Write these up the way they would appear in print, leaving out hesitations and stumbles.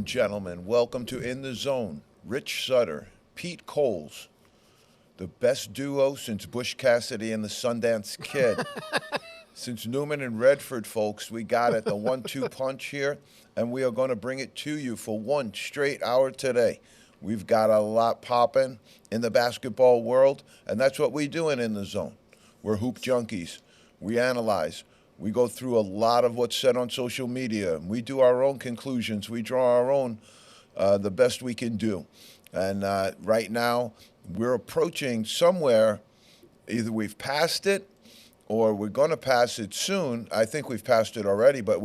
and gentlemen, welcome to In the Zone. Rich Sutter, Pete Coles, the best duo since Bush Cassidy and the Sundance Kid. Since Newman and Redford, folks, we got it, the 1-2 punch here, and we are going to bring it to you for 1 straight hour today. We've got a lot popping in the basketball world, and that's what we do in the Zone. We're hoop junkies. We analyze. We go through a lot of what's said on social media. We do our own conclusions. We draw our own, the best we can do. And right now, we're approaching somewhere, either we've passed it or we're going to pass it soon. I think we've passed it already, but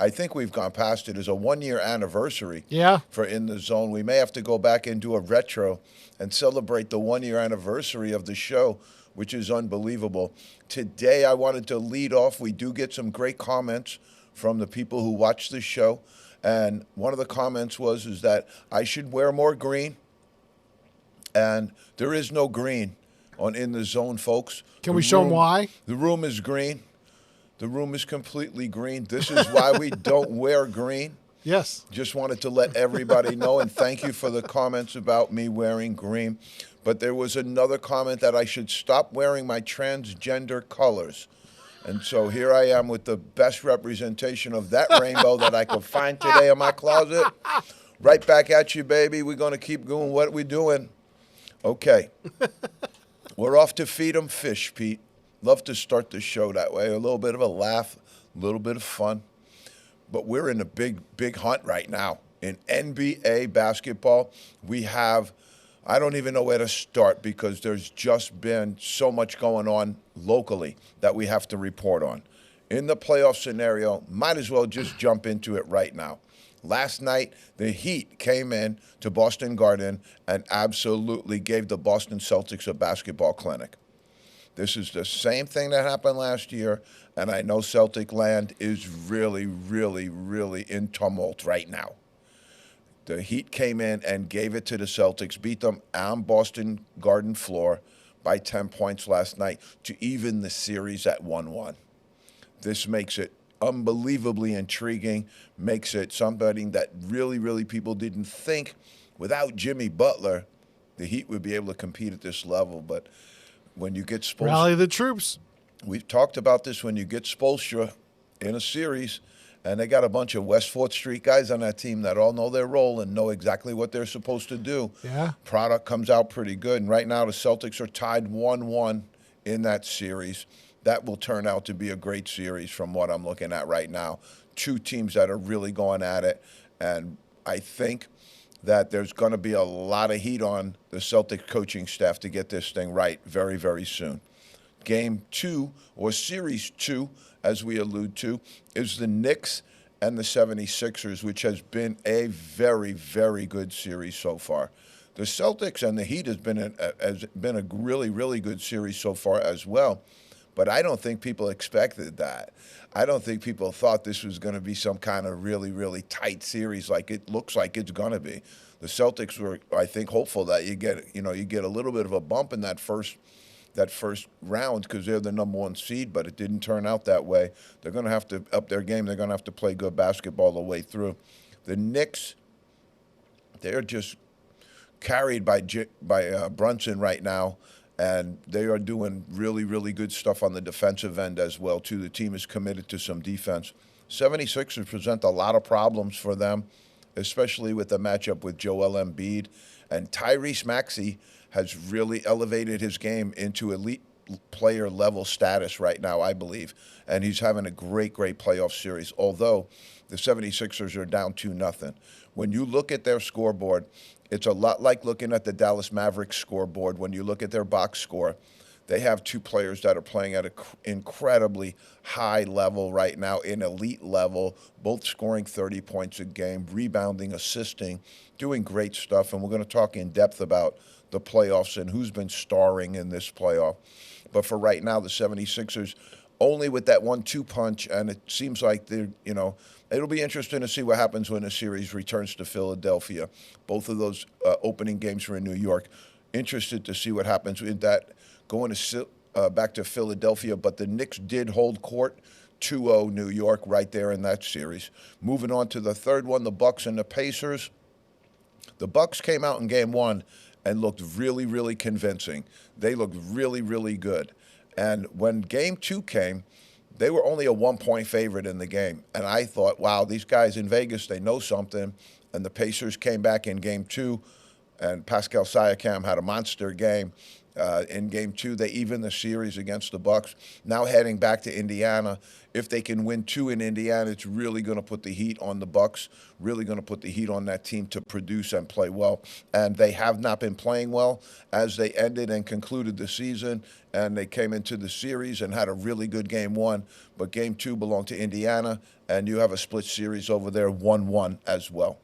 I think we've gone past it as a 1-year anniversary for In the Zone. We may have to go back and do a retro and celebrate the 1-year anniversary of the show, which is unbelievable. Today, I wanted to lead off. We do get some great comments from the people who watch the show. And one of the comments is that I should wear more green. And there is no green on In the Zone, folks. Can we show them why? The room is green. The room is completely green. This is why we don't wear green. Yes. Just wanted to let everybody know, and thank you for the comments about me wearing green. But there was another comment that I should stop wearing my transgender colors. And so here I am with the best representation of that rainbow that I could find today in my closet. Right back at you, baby. We're going to keep doing what we're doing. Okay. We're off to feed 'em fish, Pete. Love to start the show that way. A little bit of a laugh, a little bit of fun. But we're in a big, big hunt right now. In NBA basketball, we have, I don't even know where to start because there's just been so much going on locally that we have to report on. In the playoff scenario, might as well just jump into it right now. Last night, the Heat came in to Boston Garden and absolutely gave the Boston Celtics a basketball clinic. This is the same thing that happened last year, and I know Celtic land is really, really, really in tumult right now. The Heat came in and gave it to the Celtics, beat them on Boston Garden floor by 10 points last night to even the series at 1-1. This makes it unbelievably intriguing, makes it something that really, really people didn't think without Jimmy Butler, the Heat would be able to compete at this level. But when you get Spoelstra, rally the troops. We've talked about this when you get Spoelstra in a series, and they got a bunch of West 4th Street guys on that team that all know their role and know exactly what they're supposed to do. Yeah. Product comes out pretty good. And right now the Celtics are tied 1-1 in that series. That will turn out to be a great series from what I'm looking at right now. 2 teams that are really going at it. And I think that there's going to be a lot of heat on the Celtic coaching staff to get this thing right very, very soon. Game 2, or Series 2, as we allude to, is the Knicks and the 76ers, which has been a very, very good series so far. The Celtics and the Heat has been a really, really good series so far as well. But I don't think people expected that. I don't think people thought this was going to be some kind of really, really tight series like it looks like it's going to be. The Celtics were, I think, hopeful that you get a little bit of a bump in that first round because they're the number 1 seed, but it didn't turn out that way. They're going to have to up their game. They're going to have to play good basketball the way through. The Knicks, they're just carried by Brunson right now. And they are doing really, really good stuff on the defensive end as well, too. The team is committed to some defense. 76ers present a lot of problems for them, especially with the matchup with Joel Embiid. And Tyrese Maxey has really elevated his game into elite player level status right now, I believe. And he's having a great, great playoff series, although the 76ers are down 2-0. When you look at their scoreboard, it's a lot like looking at the Dallas Mavericks scoreboard. When you look at their box score, they have 2 players that are playing at an incredibly high level right now, in elite level, both scoring 30 points a game, rebounding, assisting, doing great stuff. And we're going to talk in depth about the playoffs and who's been starring in this playoff. But for right now, the 76ers, only with that 1-2 punch, and it seems like they're, it'll be interesting to see what happens when the series returns to Philadelphia. Both of those opening games were in New York. Interested to see what happens with that going to back to Philadelphia. But the Knicks did hold court 2-0 New York right there in that series. Moving on to the third one, the Bucks and the Pacers. The Bucks came out in game one and looked really, really convincing. They looked really, really good. And when game two came, they were only a 1-point favorite in the game. And I thought, wow, these guys in Vegas, they know something. And the Pacers came back in game two, and Pascal Siakam had a monster game. In game two, they evened the series against the Bucks. Now heading back to Indiana. If they can win two in Indiana, it's really going to put the heat on the Bucks, really going to put the heat on that team to produce and play well. And they have not been playing well as they ended and concluded the season. And they came into the series and had a really good game one. But game two belonged to Indiana, and you have a split series over there, 1-1 as well.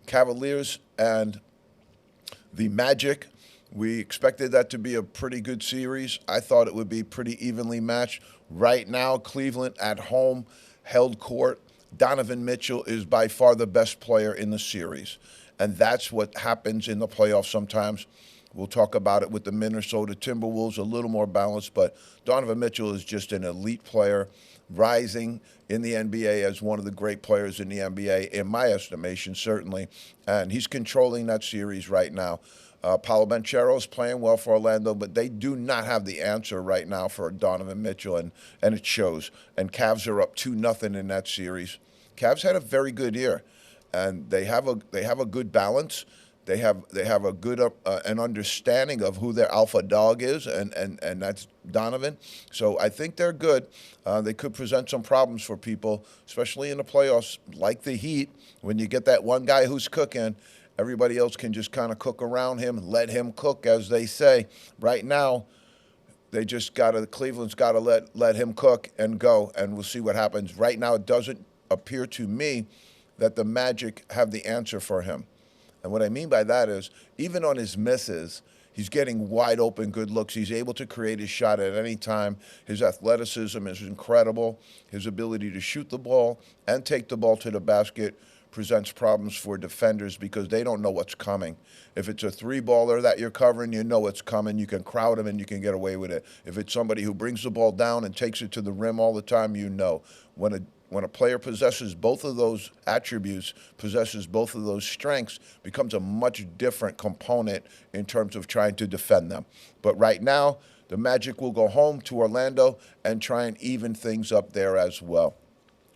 Cavaliers and the Magic. We expected that to be a pretty good series. I thought it would be pretty evenly matched. Right now, Cleveland at home held court. Donovan Mitchell is by far the best player in the series. And that's what happens in the playoffs sometimes. We'll talk about it with the Minnesota Timberwolves, a little more balanced, but Donovan Mitchell is just an elite player, rising in the NBA as one of the great players in the NBA, in my estimation, certainly. And he's controlling that series right now. Paolo Banchero is playing well for Orlando, but they do not have the answer right now for Donovan Mitchell, and it shows. And Cavs are up 2-0 in that series. Cavs had a very good year, and they have a good balance. They have a good an understanding of who their alpha dog is, and that's Donovan. So I think they're good. They could present some problems for people, especially in the playoffs, like the Heat. When you get that one guy who's cooking, everybody else can just kind of cook around him, let him cook, as they say. Right now, Cleveland's got to let him cook and go, and we'll see what happens. Right now, it doesn't appear to me that the Magic have the answer for him. And what I mean by that is, even on his misses, he's getting wide open good looks. He's able to create his shot at any time. His athleticism is incredible. His ability to shoot the ball and take the ball to the basket presents problems for defenders because they don't know what's coming. If it's a three-baller that you're covering, you know it's coming. You can crowd him and you can get away with it. If it's somebody who brings the ball down and takes it to the rim all the time, you know. When a player possesses both of those attributes, possesses both of those strengths, becomes a much different component in terms of trying to defend them. But right now, the Magic will go home to Orlando and try and even things up there as well.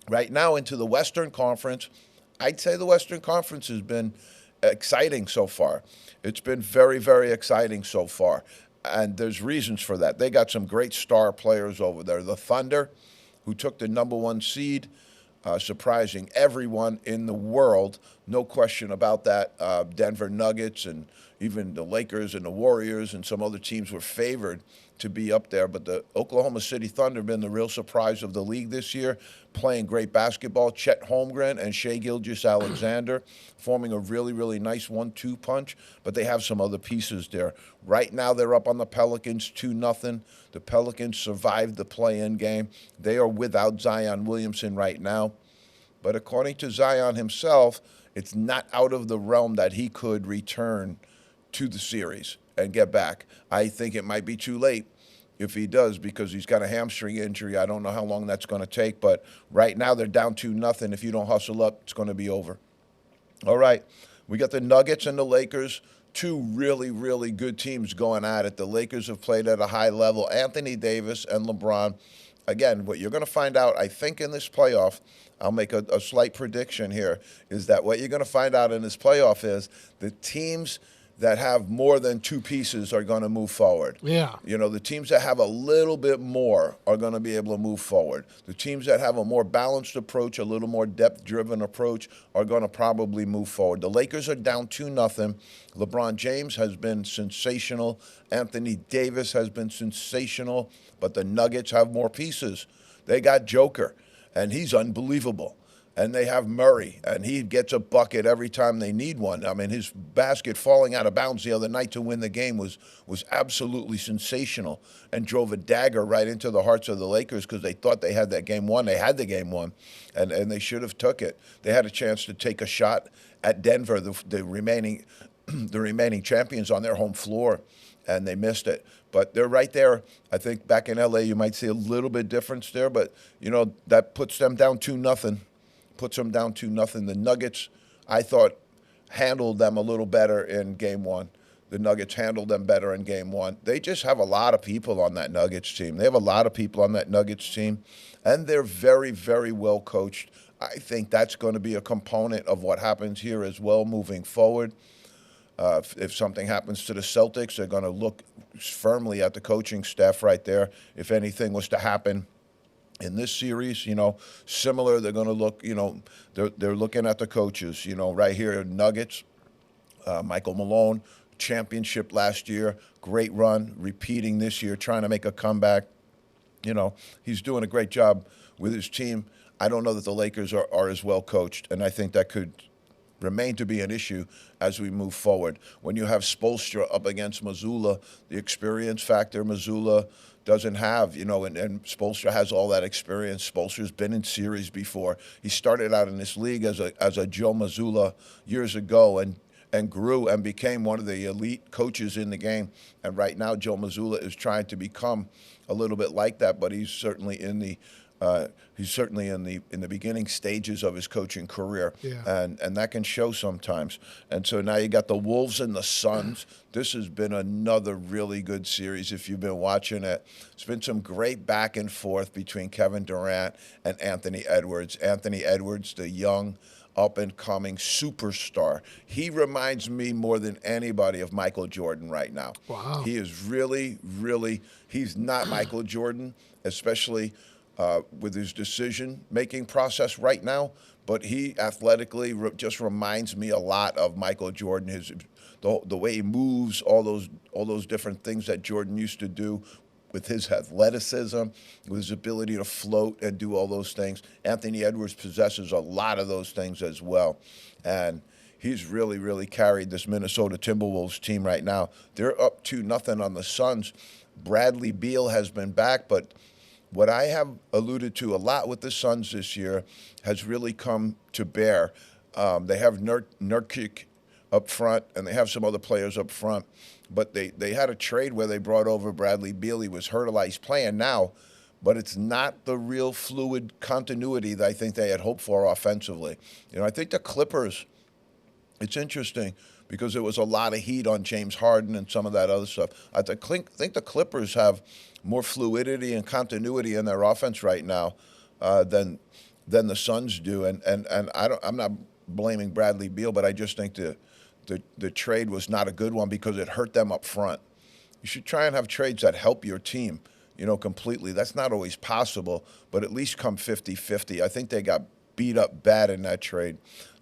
Right now, into the Western Conference, I'd say the Western Conference has been exciting so far. It's been very, very exciting so far. And there's reasons for that. They got some great star players over there. The Thunder, who took the number one seed, surprising everyone in the world. No question about that. Denver Nuggets and even the Lakers and the Warriors and some other teams were favored to be up there. But the Oklahoma City Thunder have been the real surprise of the league this year, playing great basketball. Chet Holmgren and Shai Gilgeous-Alexander forming a really, really nice 1-2 punch. But they have some other pieces there. Right now, they're up on the Pelicans 2-0. The Pelicans survived the play-in game. They are without Zion Williamson right now. But according to Zion himself, it's not out of the realm that he could return to the series and get back. I think it might be too late if he does because he's got a hamstring injury. I don't know how long that's going to take, but right now they're down 2-0. If you don't hustle up, it's going to be over. All right, we got the Nuggets and the Lakers, two really, really good teams going at it. The Lakers have played at a high level. Anthony Davis and LeBron. Again, what you're going to find out, I think, in this playoff, I'll make a slight prediction here, is that what you're going to find out in this playoff is the teams that have more than two pieces are going to move forward. Yeah. You know, the teams that have a little bit more are going to be able to move forward. The teams that have a more balanced approach, a little more depth-driven approach, are going to probably move forward. The Lakers are down 2-0. LeBron James has been sensational. Anthony Davis has been sensational. But the Nuggets have more pieces. They got Joker, and he's unbelievable. And they have Murray, and he gets a bucket every time they need one. I mean, his basket falling out of bounds the other night to win the game was absolutely sensational and drove a dagger right into the hearts of the Lakers because they thought they had that game won. They had the game won, and they should have took it. They had a chance to take a shot at Denver, the remaining champions on their home floor, and they missed it. But they're right there. I think back in LA, you might see a little bit difference there, but that puts them down 2-0. Puts them down 2-0. The Nuggets, I thought, handled them a little better in game one. The Nuggets handled them better in game one. They just have a lot of people on that Nuggets team. They have a lot of people on that Nuggets team, and they're very, very well coached. I think that's going to be a component of what happens here as well moving forward. If something happens to the Celtics, they're going to look firmly at the coaching staff right there. If anything was to happen in this series, similar, they're going to look, they're looking at the coaches, right here, Nuggets, Michael Malone, championship last year, great run, repeating this year, trying to make a comeback. He's doing a great job with his team. I don't know that the Lakers are as well coached, and I think that could remain to be an issue as we move forward. When you have Spoelstra up against Mazzulla, the experience factor Mazzulla doesn't have, and Spoelstra has all that experience. Spoelstra's been in series before. He started out in this league as a Joe Mazzulla years ago and grew and became one of the elite coaches in the game. And right now, Joe Mazzulla is trying to become a little bit like that, but he's certainly in the beginning stages of his coaching career, and that can show sometimes. And so now you got the Wolves and the Suns. This has been another really good series if you've been watching it. It's been some great back and forth between Kevin Durant and Anthony Edwards. Anthony Edwards, the young, up-and-coming superstar. He reminds me more than anybody of Michael Jordan right now. Wow. He is really, really, he's not Michael Jordan, especially with his decision-making process right now, but he athletically just reminds me a lot of Michael Jordan. The way he moves, all those different things that Jordan used to do with his athleticism, with his ability to float and do all those things. Anthony Edwards possesses a lot of those things as well, and he's really, really carried this Minnesota Timberwolves team right now. They're up 2-0 on the Suns. Bradley Beal has been back, but what I have alluded to a lot with the Suns this year has really come to bear. They have Nurkic up front, and they have some other players up front. But they had a trade where they brought over Bradley Beal. He was hurt a lot. He's playing now, but it's not the real fluid continuity that I think they had hoped for offensively. I think the Clippers, it's interesting because there was a lot of heat on James Harden and some of that other stuff. I think the Clippers have more fluidity and continuity in their offense right now than the Suns do. And I'm not blaming Bradley Beal, but I just think the trade was not a good one because it hurt them up front. You should try and have trades that help your team, completely. That's not always possible, but at least come 50-50. I think they got beat up bad in that trade.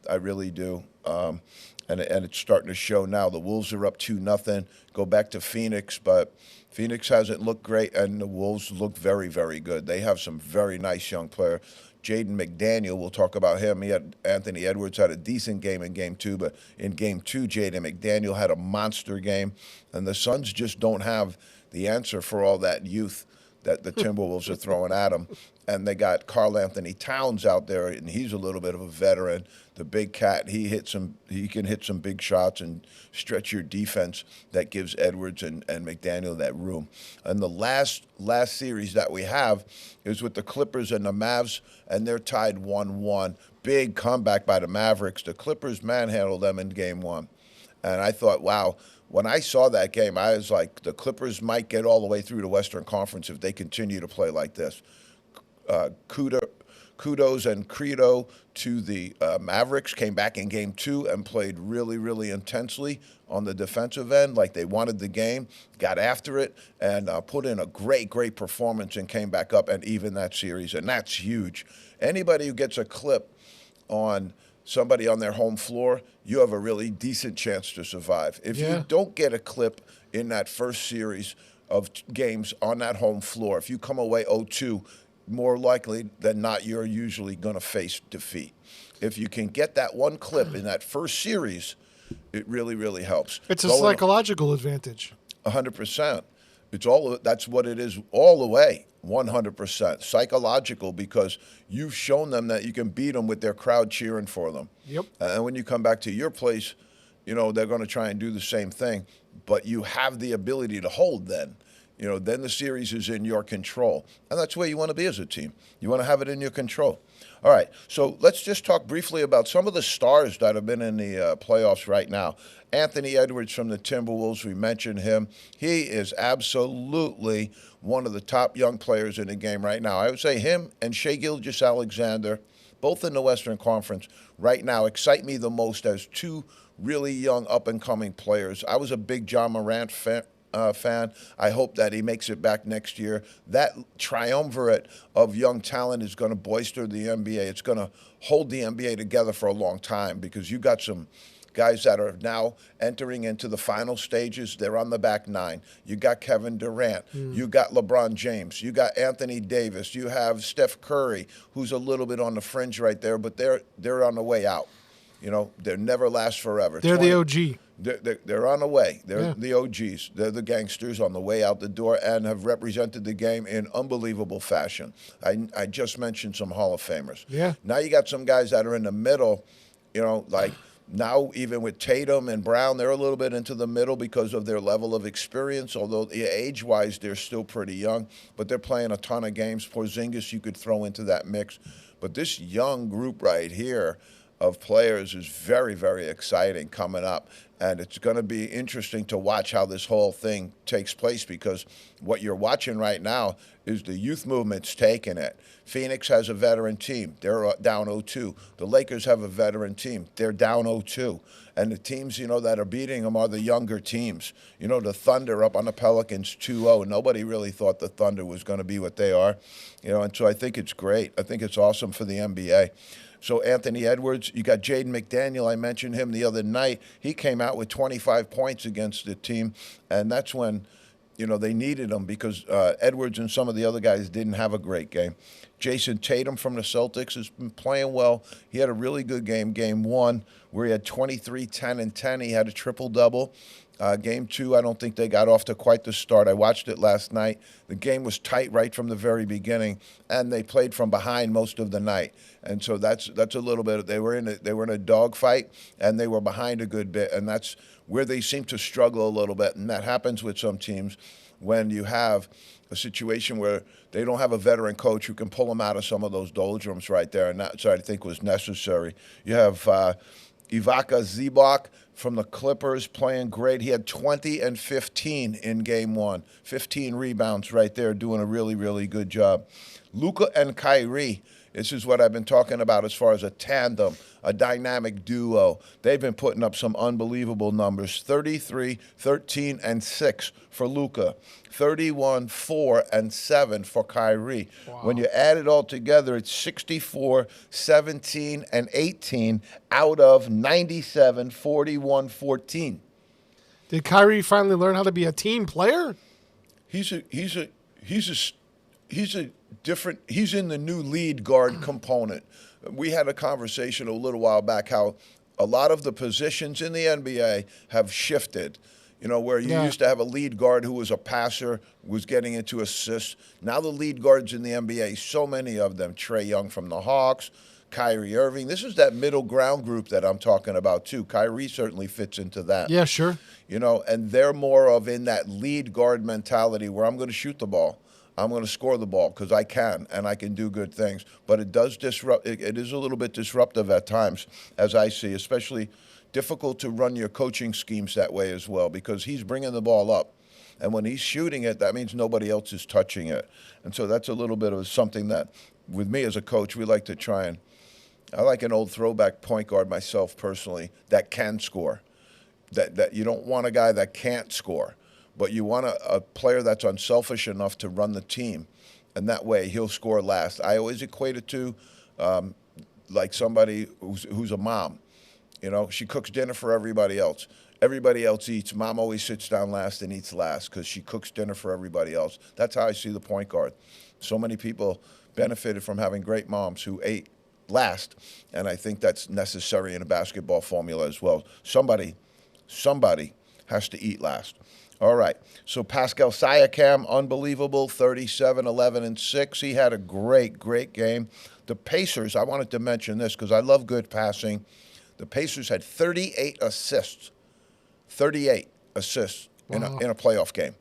I really do. And it's starting to show now. The Wolves are up 2-0. Go back to Phoenix, but Phoenix hasn't looked great, and the Wolves look very, very good. They have some very nice young players. Jaden McDaniel, we'll talk about him. Anthony Edwards had a decent game in Game 2, but in Game 2, Jaden McDaniel had a monster game, and the Suns just don't have the answer for all that youth that the Timberwolves are throwing at them. And they got Karl Anthony Towns out there, and he's a little bit of a veteran. The big cat, he can hit some big shots and stretch your defense. That gives Edwards and McDaniel that room. And the last series that we have is with the Clippers and the Mavs, and they're tied 1-1. Big comeback by the Mavericks. The Clippers manhandled them in Game 1. And I thought, wow. When I saw that game, I was like, the Clippers might get all the way through the Western Conference if they continue to play like this. Kudos and credo to the Mavericks. Came back in Game 2 and played really, really intensely on the defensive end, like they wanted the game, got after it, and put in a great, great performance and came back up and even that series, and that's huge. Anybody who gets a clip on somebody on their home floor, you have a really decent chance to survive. If you don't get a clip in that first series of games on that home floor, if you come away 0-2, more likely than not, you're usually going to face defeat. If you can get that one clip in that first series, it really, really helps. It's a psychological advantage. 100%. That's what it is all the way. 100% psychological, because you've shown them that you can beat them with their crowd cheering for them. Yep. And when you come back to your place they're going to try and do the same thing. But you have the ability to hold then. Then the series is in your control. And that's where you want to be as a team. You want to have it in your control. All right, so let's just talk briefly about some of the stars that have been in the playoffs right now. Anthony Edwards from the Timberwolves, we mentioned him. He is absolutely one of the top young players in the game right now. I would say him and Shai Gilgeous-Alexander, both in the Western Conference, right now excite me the most as two really young, up-and-coming players. I was a big John Morant fan. I hope that he makes it back next year. That triumvirate of young talent is going to bolster the NBA. It's going to hold the NBA together for a long time because you got some guys that are now entering into the final stages. They're on the back nine. You got Kevin Durant. You got LeBron James. You got Anthony Davis. You have Steph Curry, who's a little bit on the fringe right there, but they're on the way out. They never last forever. They're the OG. They're on the way. They're Yeah. the OGs. They're the gangsters on the way out the door and have represented the game in unbelievable fashion. I just mentioned some Hall of Famers. Yeah. Now you got some guys that are in the middle, like now even with Tatum and Brown, they're a little bit into the middle because of their level of experience, although age-wise they're still pretty young, but they're playing a ton of games. Porzingis you could throw into that mix. But this young group right here of players is very, very exciting coming up. And it's going to be interesting to watch how this whole thing takes place because what you're watching right now is the youth movement's taking it. Phoenix has a veteran team. They're down 0-2. The Lakers have a veteran team. They're down 0-2. And the teams, that are beating them are the younger teams. The Thunder up on the Pelicans 2-0. Nobody really thought the Thunder was going to be what they are. And so I think it's great. I think it's awesome for the NBA. So Anthony Edwards, you got Jaden McDaniel. I mentioned him the other night. He came out with 25 points against the team, and that's when, they needed him because Edwards and some of the other guys didn't have a great game. Jason Tatum from the Celtics has been playing well. He had a really good game 1, where he had 23, 10, and 10. He had a triple-double. Game 2, I don't think they got off to quite the start. I watched it last night. The game was tight right from the very beginning, and they played from behind most of the night. And so that's a little bit. They were in a dogfight, and they were behind a good bit, and that's where they seem to struggle a little bit. And that happens with some teams when you have a situation where they don't have a veteran coach who can pull them out of some of those doldrums right there, and that's what I think was necessary. You have Ivica Zubac from the Clippers playing great. He had 20 and 15 in game 1. 15 rebounds right there, doing a really, really good job. Luka and Kyrie, this is what I've been talking about as far as a tandem, a dynamic duo. They've been putting up some unbelievable numbers. 33, 13, and 6 for Luka. 31, 4, and 7 for Kyrie. Wow. When you add it all together, it's 64, 17, and 18 out of 97, 41, 14. Did Kyrie finally learn how to be a team player? He's in the new lead guard component. We had a conversation a little while back how a lot of the positions in the NBA have shifted. Where you used to have a lead guard who was a passer, was getting into assists. Now the lead guards in the NBA, so many of them, Trae Young from the Hawks, Kyrie Irving. This is that middle ground group that I'm talking about too. Kyrie certainly fits into that. Yeah, sure. And they're more of in that lead guard mentality where I'm going to shoot the ball. I'm going to score the ball because I can, and I can do good things. But it does disrupt. It is a little bit disruptive at times, as I see, especially difficult to run your coaching schemes that way as well because he's bringing the ball up. And when he's shooting it, that means nobody else is touching it. And so that's a little bit of something that, with me as a coach, we like to try and – I like an old throwback point guard myself personally that can score. That you don't want a guy that can't score. But you want a player that's unselfish enough to run the team, and that way he'll score last. I always equate it to like somebody who's a mom. She cooks dinner for everybody else. Everybody else eats. Mom always sits down last and eats last because she cooks dinner for everybody else. That's how I see the point guard. So many people benefited from having great moms who ate last, and I think that's necessary in a basketball formula as well. Somebody has to eat last. All right, so Pascal Siakam, unbelievable, 37, 11, and 6. He had a great, great game. The Pacers, I wanted to mention this because I love good passing. The Pacers had 38 assists 38 assists in a playoff game.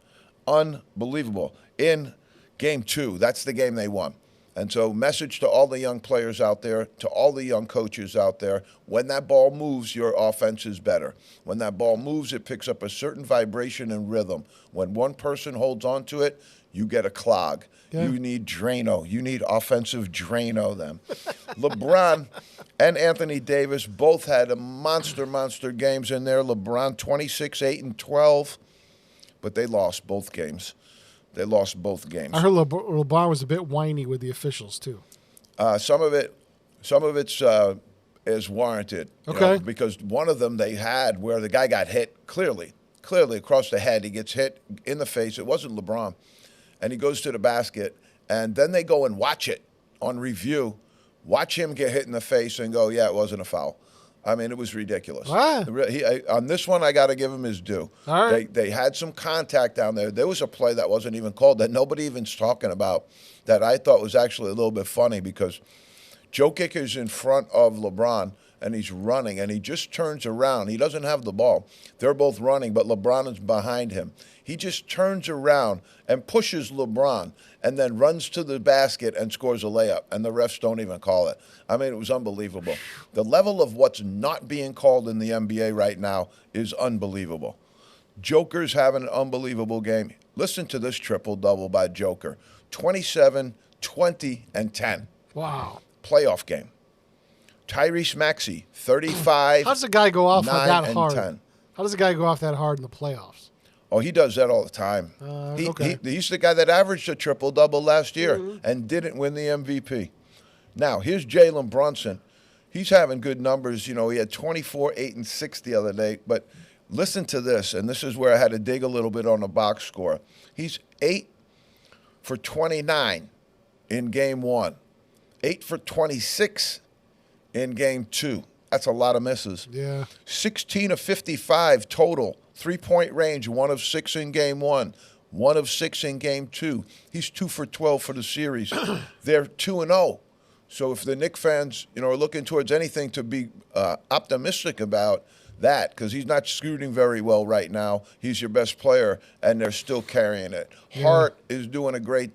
Unbelievable. In game 2, that's the game they won. And so, message to all the young players out there, to all the young coaches out there, when that ball moves, your offense is better. When that ball moves, it picks up a certain vibration and rhythm. When one person holds on to it, you get a clog. Yeah. You need Drano. You need offensive Drano them. LeBron and Anthony Davis both had monster games in there. LeBron 26, 8, and 12, but they lost both games. They lost both games. I heard LeBron was a bit whiny with the officials too. Some of it's is warranted. Okay. Because one of them they had where the guy got hit clearly across the head. He gets hit in the face. It wasn't LeBron, and he goes to the basket, and then they go and watch it on review, watch him get hit in the face, and go, yeah, it wasn't a foul. I mean, it was ridiculous. On this one, I got to give him his due. All right. They had some contact down there. There was a play that wasn't even called that nobody even's talking about that I thought was actually a little bit funny because Jokic is in front of LeBron, and he's running, and he just turns around. He doesn't have the ball. They're both running, but LeBron is behind him. He just turns around and pushes LeBron and then runs to the basket and scores a layup, and the refs don't even call it. I mean, it was unbelievable. The level of what's not being called in the NBA right now is unbelievable. Joker's having an unbelievable game. Listen to this triple-double by Joker. 27, 20, and 10. Wow. Playoff game. Tyrese Maxey, 35. How does a guy go off 9 that and hard? 10. How does a guy go off that hard in the playoffs? Oh, he does that all the time. He's the guy that averaged a triple-double last year and didn't win the MVP. Now, here's Jalen Brunson. He's having good numbers. He had 24, 8, and 6 the other day. But listen to this, and this is where I had to dig a little bit on the box score. He's 8 for 29 in game 1, 8 for 26 in game 2. That's a lot of misses. Yeah. 16 of 55 total. 3-point range, 1 of 6 in game 1, 1 of 6 in game 2. He's 2 for 12 for the series. They're 2-0. So if the Knicks fans, are looking towards anything to be optimistic about that, because he's not shooting very well right now, he's your best player, and they're still carrying it. Yeah. Hart is doing a great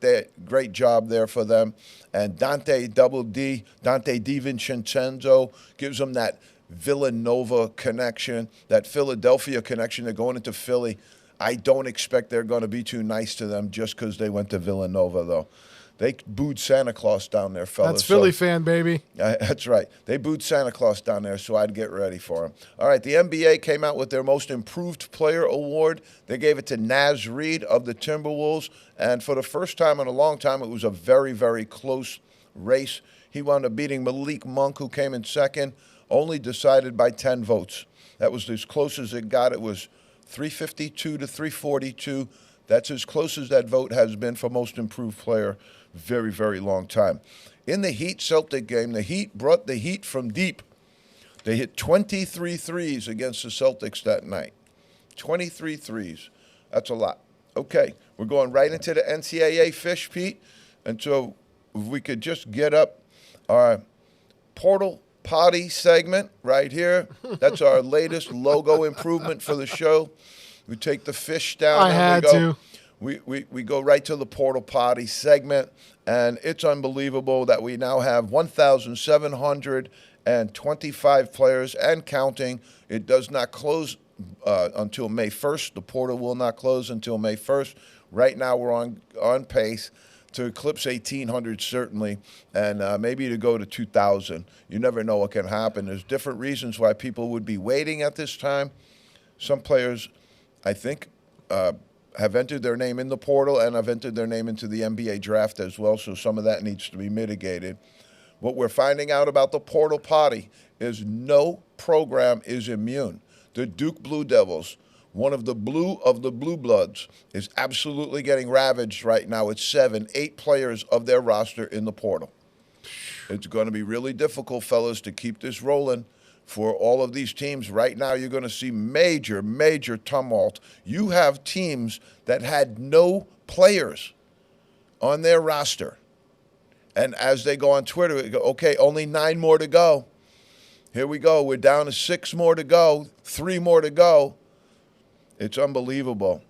job there for them, and Dante DiVincenzo gives them that Villanova connection, that Philadelphia connection. They're going into Philly. I don't expect they're going to be too nice to them just because they went to Villanova, though. They booed Santa Claus down there, fellas. That's Philly fan, baby. That's right. They booed Santa Claus down there, so I'd get ready for him. All right, the NBA came out with their Most Improved Player award. They gave it to Naz Reid of the Timberwolves, and for the first time in a long time, it was a very, very close race. He wound up beating Malik Monk, who came in second, only decided by 10 votes. That was as close as it got. It was 352 to 342. That's as close as that vote has been for Most Improved Player. Very, very long time. In the Heat-Celtic game, the Heat brought the heat from deep. They hit 23 threes against the Celtics that night. 23 threes. That's a lot. Okay, we're going right into the NCAA fish, Pete. And so if we could just get up our portal potty segment right here. That's our latest logo improvement for the show. We take the fish down. I had to. We go right to the portal potty segment, and it's unbelievable that we now have 1,725 players and counting. It does not close until May 1st. The portal will not close until May 1st. Right now we're on pace to eclipse 1,800 certainly, and maybe to go to 2,000. You never know what can happen. There's different reasons why people would be waiting at this time. Some players, I think, have entered their name in the portal and have entered their name into the NBA draft as well, so some of that needs to be mitigated. What we're finding out about the portal potty is no program is immune. The Duke Blue Devils, one of the blue bloods, is absolutely getting ravaged right now. It's 8 players of their roster in the portal. It's going to be really difficult, fellas, to keep this rolling for all of these teams. Right now, you're going to see major, major tumult. You have teams that had no players on their roster. And as they go on Twitter, they go, okay, only 9 more to go. Here we go. We're down to 6 more to go, 3 more to go. It's unbelievable.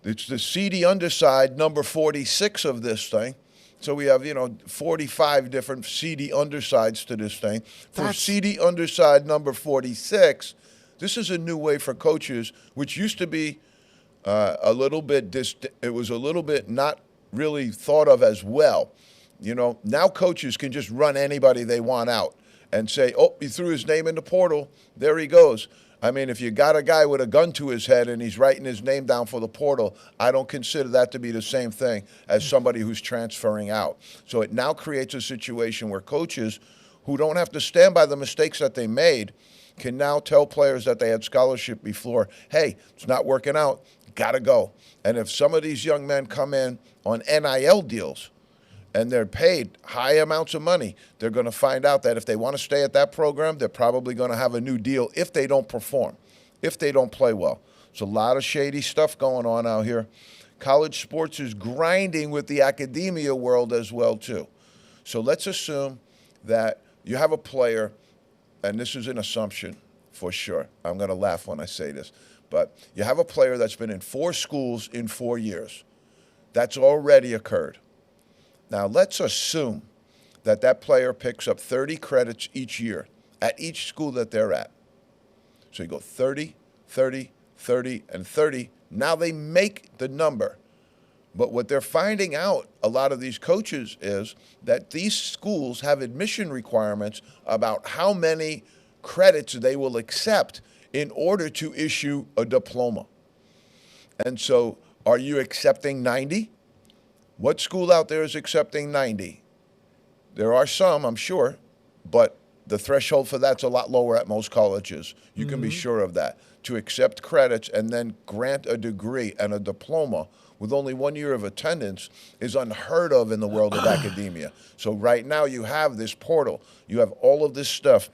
It's the seedy underside, number 46 of this thing. So we have, 45 different seedy undersides to this thing. For That's- seedy underside number 46, this is a new way for coaches, which used to be a little bit, it was a little bit not really thought of as well. Now coaches can just run anybody they want out and say, oh, he threw his name in the portal, there he goes. I mean, if you got a guy with a gun to his head and he's writing his name down for the portal, I don't consider that to be the same thing as somebody who's transferring out. So it now creates a situation where coaches who don't have to stand by the mistakes that they made can now tell players that they had scholarship before, hey, it's not working out, got to go. And if some of these young men come in on NIL deals, and they're paid high amounts of money, they're going to find out that if they want to stay at that program, they're probably going to have a new deal if they don't perform, if they don't play well. There's a lot of shady stuff going on out here. College sports is grinding with the academia world as well, too. So let's assume that you have a player, and this is an assumption for sure. I'm going to laugh when I say this. But you have a player that's been in 4 schools in 4 years. That's already occurred. Now, let's assume that that player picks up 30 credits each year at each school that they're at. So you go 30, 30, 30, and 30. Now they make the number. But what they're finding out, a lot of these coaches, is that these schools have admission requirements about how many credits they will accept in order to issue a diploma. And so, are you accepting 90? What school out there is accepting 90? There are some, I'm sure, but the threshold for that's a lot lower at most colleges. You can be sure of that. To accept credits and then grant a degree and a diploma with only 1 year of attendance is unheard of in the world of academia. So right now you have this portal. You have all of this stuff,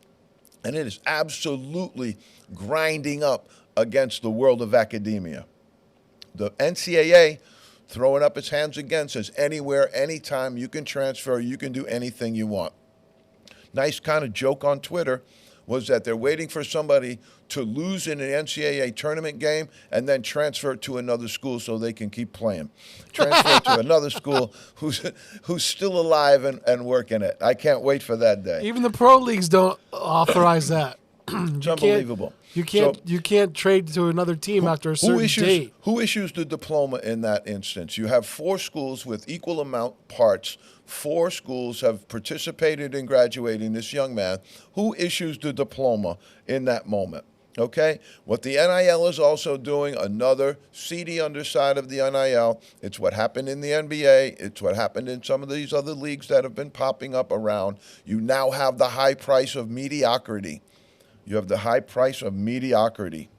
and it is absolutely grinding up against the world of academia. The NCAA throwing up its hands again, says anywhere, anytime, you can transfer, you can do anything you want. Nice kind of joke on Twitter was that they're waiting for somebody to lose in an NCAA tournament game and then transfer to another school so they can keep playing. Transfer to another school who's still alive and working it. I can't wait for that day. Even the pro leagues don't authorize that. It's unbelievable. You can't trade to another team after a certain date. Who issues the diploma in that instance? You have 4 schools with equal amount parts. 4 schools have participated in graduating this young man. Who issues the diploma in that moment? Okay? What the NIL is also doing, another seedy underside of the NIL, it's what happened in the NBA. It's what happened in some of these other leagues that have been popping up around. You now have the high price of mediocrity. You have the high price of mediocrity.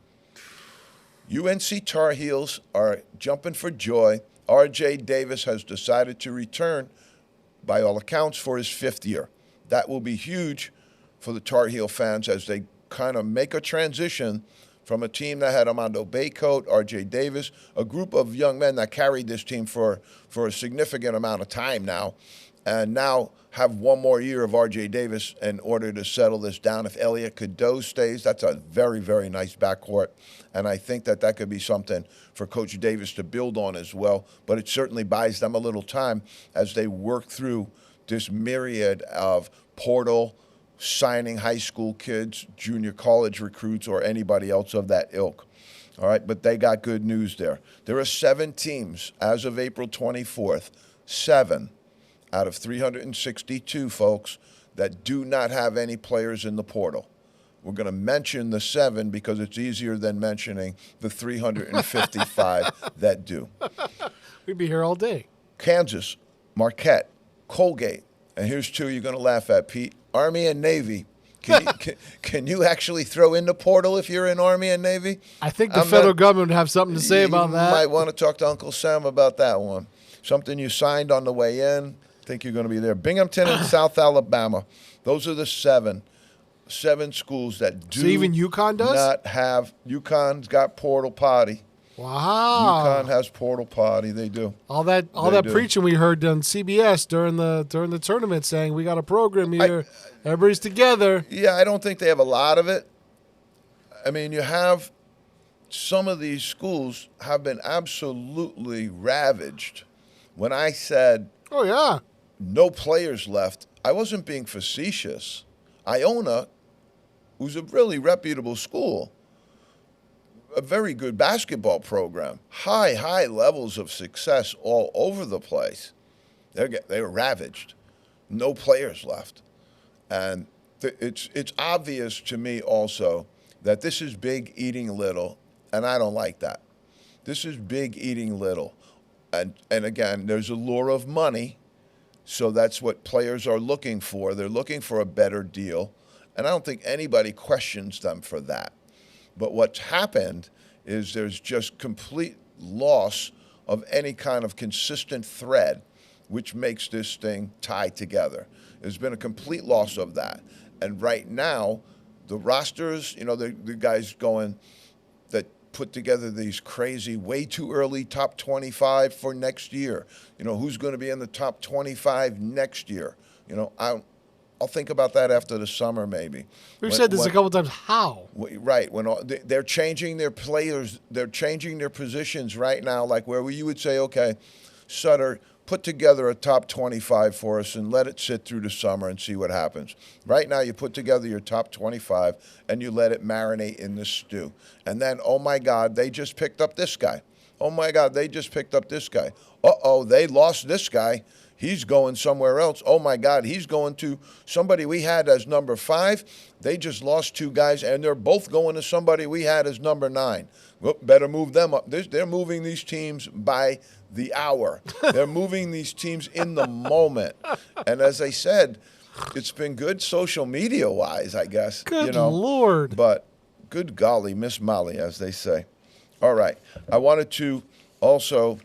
UNC Tar Heels are jumping for joy. R.J. Davis has decided to return, by all accounts, for his 5th year. That will be huge for the Tar Heel fans as they kind of make a transition from a team that had Armando Baycoat, R.J. Davis, a group of young men that carried this team for a significant amount of time now, and now have one more year of R.J. Davis in order to settle this down. If Elliot Cadeau stays, that's a very, very nice backcourt, and I think that could be something for Coach Davis to build on as well, but it certainly buys them a little time as they work through this myriad of portal, signing high school kids, junior college recruits, or anybody else of that ilk. All right, but they got good news there. There are 7 teams as of April 24th, 7 out of 362, folks, that do not have any players in the portal. We're going to mention the 7 because it's easier than mentioning the 355 that do. We'd be here all day. Kansas, Marquette, Colgate, and here's 2 you're going to laugh at, Pete. Army and Navy. Can you actually throw in the portal if you're in Army and Navy? I think the federal government would have something to say about that. You might want to talk to Uncle Sam about that one. Something you signed on the way in. I think you're going to be there. Binghamton and South Alabama. Those are the 7 schools that do so even UConn does? not have. UConn's got portal potty. Wow. UConn has portal potty. They do. All that preaching we heard on CBS during the tournament saying we got a program here. Everybody's together. Yeah, I don't think they have a lot of it. I mean, you have some of these schools have been absolutely ravaged. When I said Oh yeah. no players left, I wasn't being facetious. Iona, who's a really reputable school, a very good basketball program, high levels of success all over the place. They were ravaged. No players left. And it's obvious to me also that this is big eating little, and I don't like that. This is big eating little. And again, there's a lure of money, so that's what players are looking for. They're looking for a better deal, and I don't think anybody questions them for that. But what's happened is there's just complete loss of any kind of consistent thread which makes this thing tie together. There's been a complete loss of that. And right now, the rosters, the guys going that put together these crazy, way too early top 25 for next year. Who's going to be in the top 25 next year? I'll think about that after the summer, maybe. We've said this a couple times. How? Right. They're changing their players, they're changing their positions right now, like where you would say, okay, Sutter, put together a top 25 for us and let it sit through the summer and see what happens. Right now, you put together your top 25 and you let it marinate in the stew. And then, oh my God, they just picked up this guy. Oh my God, they just picked up this guy. Uh-oh, they lost this guy. He's going somewhere else. Oh my God, he's going to somebody we had as number 5. They just lost 2 guys, and they're both going to somebody we had as number 9. Well, better move them up. They're moving these teams by the hour. They're moving these teams in the moment. And as I said, it's been good social media-wise, I guess. Good Lord. But good golly, Miss Molly, as they say. All right. I wanted to also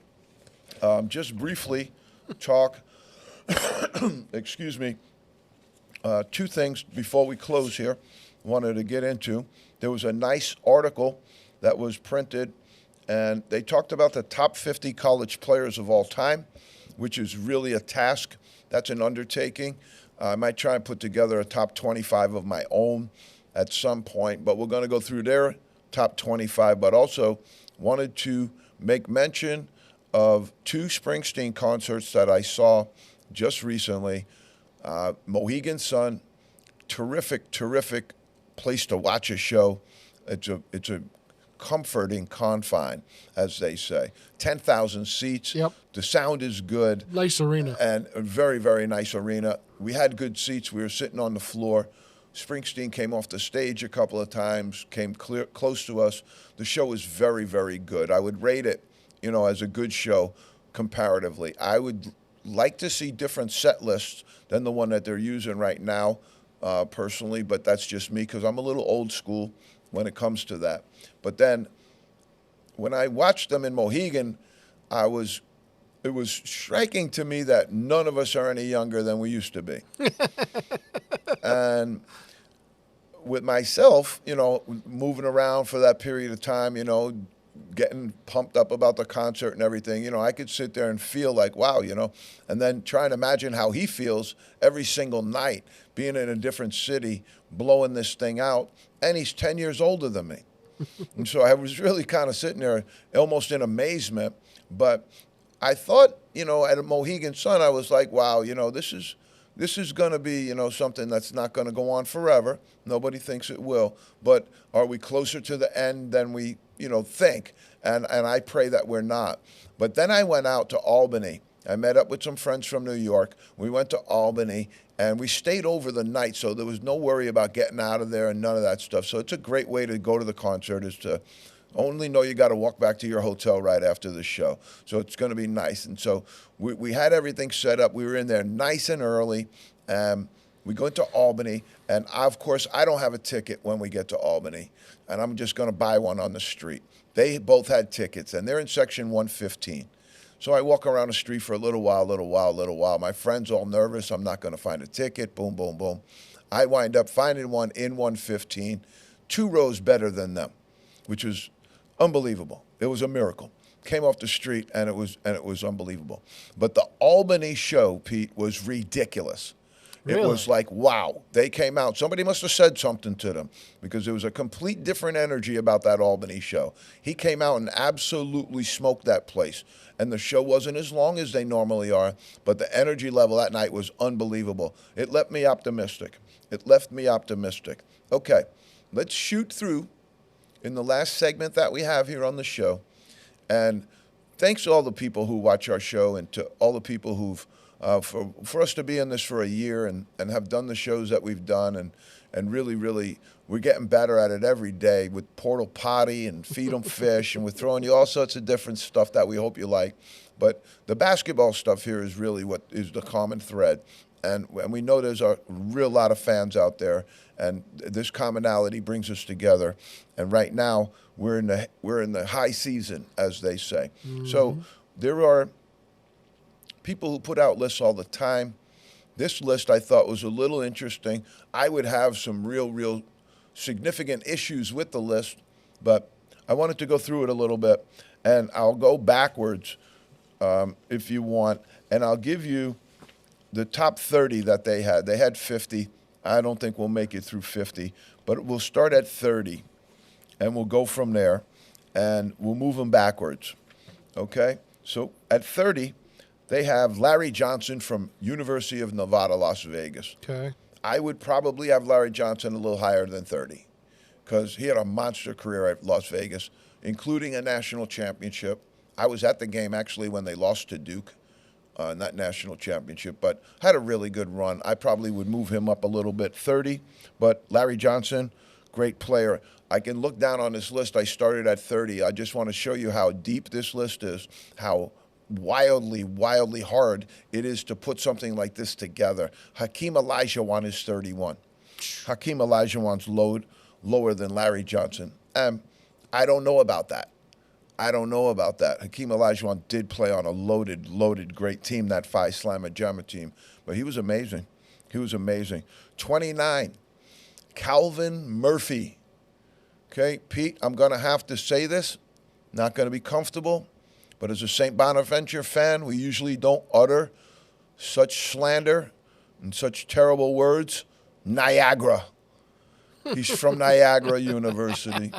just briefly talk, excuse me, 2 things before we close here. Wanted to get into. There was a nice article that was printed, and they talked about the top 50 college players of all time, which is really a task. That's an undertaking. I might try and put together a top 25 of my own at some point, but we're going to go through their top 25, but also wanted to make mention of 2 Springsteen concerts that I saw just recently. Mohegan Sun, terrific place to watch a show. It's a comforting confine, as they say. 10,000 seats. Yep. The sound is good. Nice arena. And a very, very nice arena. We had good seats. We were sitting on the floor. Springsteen came off the stage a couple of times, came close to us. The show was very, very good. I would rate it, as a good show comparatively. I would like to see different set lists than the one that they're using right now, personally, but that's just me because I'm a little old school when it comes to that. But then when I watched them in Mohegan, it was striking to me that none of us are any younger than we used to be. And with myself, moving around for that period of time, getting pumped up about the concert and everything, I could sit there and feel like, wow, and then try and imagine how he feels every single night, being in a different city, blowing this thing out, and he's 10 years older than me. And so I was really kind of sitting there almost in amazement, but I thought, at a Mohegan Sun, I was like, wow, this is going to be, something that's not going to go on forever. Nobody thinks it will. But are we closer to the end than we, think? And I pray that we're not. But then I went out to Albany. I met up with some friends from New York. We went to Albany, and we stayed over the night, so there was no worry about getting out of there and none of that stuff. So it's a great way to go to the concert is to only know you got to walk back to your hotel right after the show. So it's going to be nice. And so we had everything set up. We were in there nice and early. We go into Albany, and of course, I don't have a ticket when we get to Albany, and I'm just going to buy one on the street. They both had tickets, and they're in section 115. So I walk around the street for a little while. My friend's all nervous. I'm not going to find a ticket. Boom, boom, boom. I wind up finding one in 115, 2 rows better than them, which was unbelievable. It was a miracle. Came off the street, and it was unbelievable. But the Albany show, Pete, was ridiculous. It was like, wow, they came out. Somebody must have said something to them because there was a complete different energy about that Albany show. He came out and absolutely smoked that place. And the show wasn't as long as they normally are, but the energy level that night was unbelievable. It left me optimistic. Okay, let's shoot through in the last segment that we have here on the show. And thanks to all the people who watch our show and to all the people who've for us to be in this for a year and have done the shows that we've done and really, we're getting better at it every day with Portal Potty and Feed 'em Fish, and we're throwing you all sorts of different stuff that we hope you like. But the basketball stuff here is really what is the common thread. And we know there's a real lot of fans out there, and this commonality brings us together. And right now, we're in the high season, as they say. Mm-hmm. So there are people who put out lists all the time. This list I thought was a little interesting. I would have some real significant issues with the list, but I wanted to go through it a little bit, and I'll go backwards if you want, and I'll give you the top 30 that they had. They had 50. I don't think we'll make it through 50, but we'll start at 30, and we'll go from there, and we'll move them backwards, okay? So at 30, they have Larry Johnson from University of Nevada, Las Vegas. Okay. I would probably have Larry Johnson a little higher than 30 because he had a monster career at Las Vegas, including a national championship. I was at the game, actually, when they lost to Duke, not national championship, but had a really good run. I probably would move him up a little bit, 30. But Larry Johnson, great player. I can look down on this list. I started at 30. I just want to show you how deep this list is, how wildly hard it is to put something like this together. Hakeem Olajuwon is 31. Hakeem Olajuwon's lower than Larry Johnson. I don't know about that. Hakeem Olajuwon did play on a loaded, great team, that Phi Slamma Jamma team. But he was amazing. 29, Calvin Murphy. Okay, Pete, I'm going to have to say this. Not going to be comfortable. But as a St. Bonaventure fan, we usually don't utter such slander and such terrible words. Niagara. He's from Niagara University.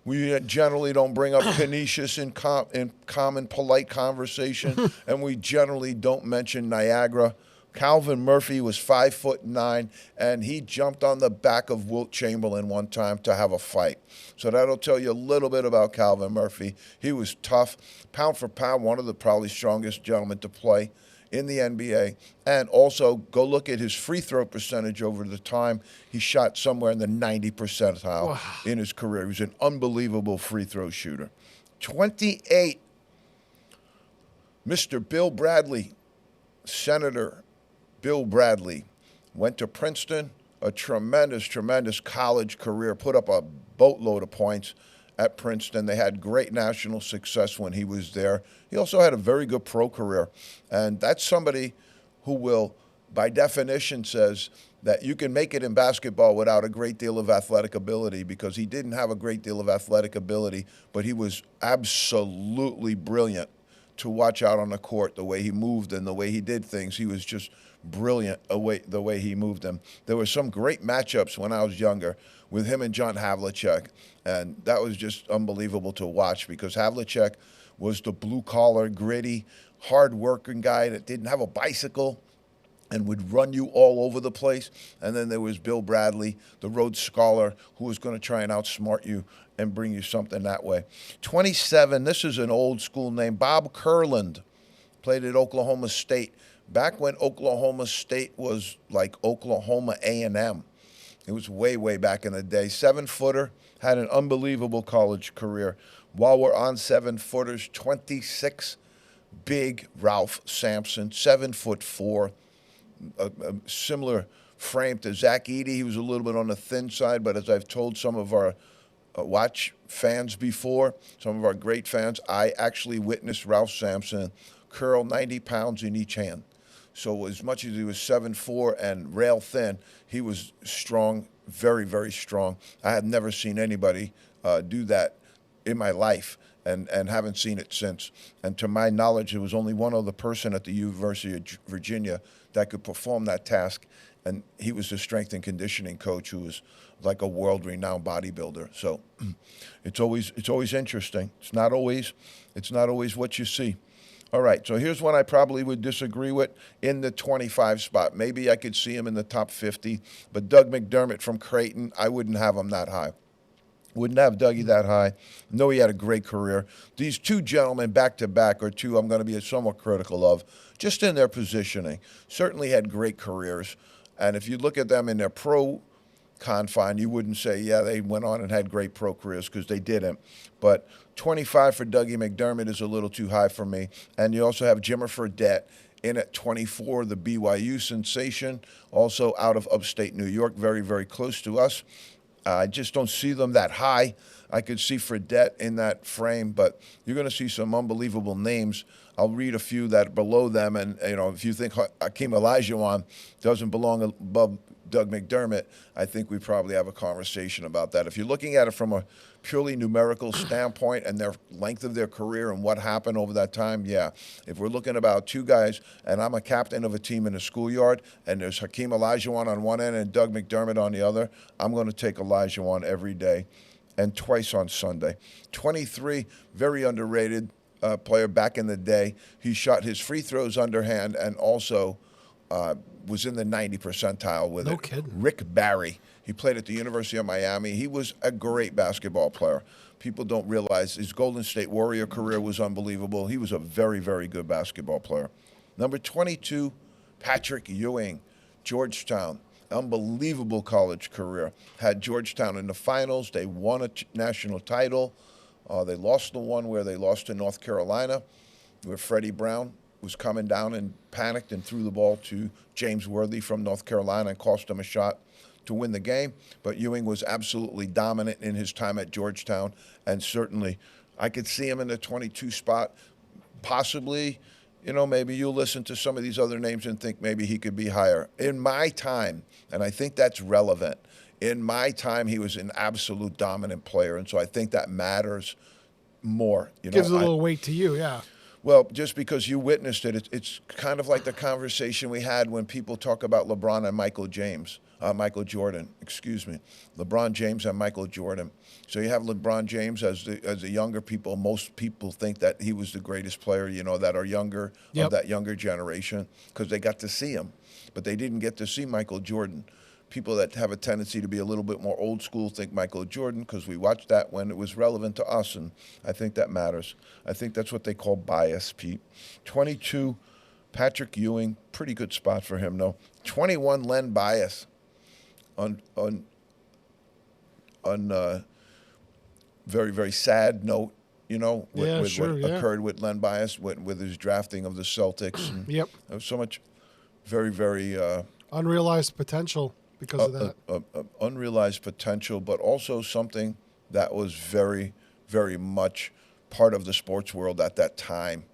We generally don't bring up Canisius in common polite conversation, and we generally don't mention Niagara. Calvin Murphy was 5'9", and he jumped on the back of Wilt Chamberlain one time to have a fight. So that'll tell you a little bit about Calvin Murphy. He was tough, pound for pound, one of the probably strongest gentlemen to play in the NBA. And also, go look at his free throw percentage over the time. He shot somewhere in the 90 percentile in his career. He was an unbelievable free throw shooter. 28, Mr. Bill Bradley, Senator Bill Bradley, went to Princeton, a tremendous college career, put up a boatload of points at Princeton. They had great national success when he was there. He also had a very good pro career. And that's somebody who will, by definition, says that you can make it in basketball without a great deal of athletic ability, because he didn't have a great deal of athletic ability, but he was absolutely brilliant to watch out on the court, the way he moved and the way he did things. He was just brilliant the way he moved them. There were some great matchups when I was younger with him and John Havlicek, and that was just unbelievable to watch, because Havlicek was the blue-collar, gritty, hard-working guy that didn't have a bicycle and would run you all over the place. And then there was Bill Bradley, the Rhodes Scholar, who was going to try and outsmart you and bring you something that way. 27, this is an old school name, Bob Kurland, played at Oklahoma State. Back when Oklahoma State was like Oklahoma A&M. It was way back in the day. 7-footer, had an unbelievable college career. While we're on 7-footers, 26, big Ralph Sampson, 7'4", a similar frame to Zach Edey. He was a little bit on the thin side, but as I've told some of our watch fans before, some of our great fans, I actually witnessed Ralph Sampson curl 90 pounds in each hand. So as much as he was 7'4" and rail thin, he was strong, very strong. I have never seen anybody do that in my life, and haven't seen it since. And to my knowledge, there was only one other person at the University of Virginia that could perform that task, and he was the strength and conditioning coach who was like a world-renowned bodybuilder. So it's always interesting. It's not always what you see. All right, so here's one I probably would disagree with in the 25 spot. Maybe I could see him in the top 50, but Doug McDermott from Creighton, I wouldn't have him that high. Wouldn't have Dougie that high. No, he had a great career. These two gentlemen back to back are two I'm going to be somewhat critical of, just in their positioning. Certainly had great careers. And if you look at them in their pro confine, you wouldn't say, yeah, they went on and had great pro careers, because they didn't. But 25 for Dougie McDermott is a little too high for me. And you also have Jimmer Fredette in at 24, the BYU sensation, also out of upstate New York, very, very close to us. I just don't see them that high. I could see Fredette in that frame, but you're going to see some unbelievable names. I'll read a few that are below them, and if you think Hakeem Olajuwon doesn't belong above Doug McDermott, I think we probably have a conversation about that. If you're looking at it from a purely numerical standpoint and their length of their career and what happened over that time, yeah. If we're looking about two guys, and I'm a captain of a team in a schoolyard, and there's Hakeem Olajuwon on one end and Doug McDermott on the other, I'm going to take Olajuwon every day and twice on Sunday. 23, very underrated player back in the day. He shot his free throws underhand and also was in the 90 percentile with it. Kidding. Rick Barry. He played at the University of Miami. He was a great basketball player. People don't realize his Golden State Warrior career was unbelievable. He was a very, very good basketball player. Number 22, Patrick Ewing, Georgetown. Unbelievable college career. Had Georgetown in the finals. They won a national title. They lost the one where they lost to North Carolina, where Freddie Brown was coming down and panicked and threw the ball to James Worthy from North Carolina and cost him a shot to win the game. But Ewing was absolutely dominant in his time at Georgetown, and certainly I could see him in the 22 spot. Possibly, maybe you'll listen to some of these other names and think maybe he could be higher. In my time, and I think that's relevant, in my time he was an absolute dominant player, and so I think that matters more. Gives a little weight to you, yeah. Well, just because you witnessed it, it's kind of like the conversation we had when people talk about LeBron and Michael Jordan, LeBron James and Michael Jordan. So you have LeBron James as the younger people. Most people think that he was the greatest player, that are younger, of that younger generation, because they got to see him. But they didn't get to see Michael Jordan. People that have a tendency to be a little bit more old school think Michael Jordan, because we watched that when it was relevant to us, and I think that matters. I think that's what they call bias, Pete. 22, Patrick Ewing, pretty good spot for him, though. 21, Len Bias, on very, very sad note, what occurred with Len Bias, with his drafting of the Celtics. And Yep. there was so much very, very... unrealized potential because of that. Unrealized potential, but also something that was very, very much part of the sports world at that time.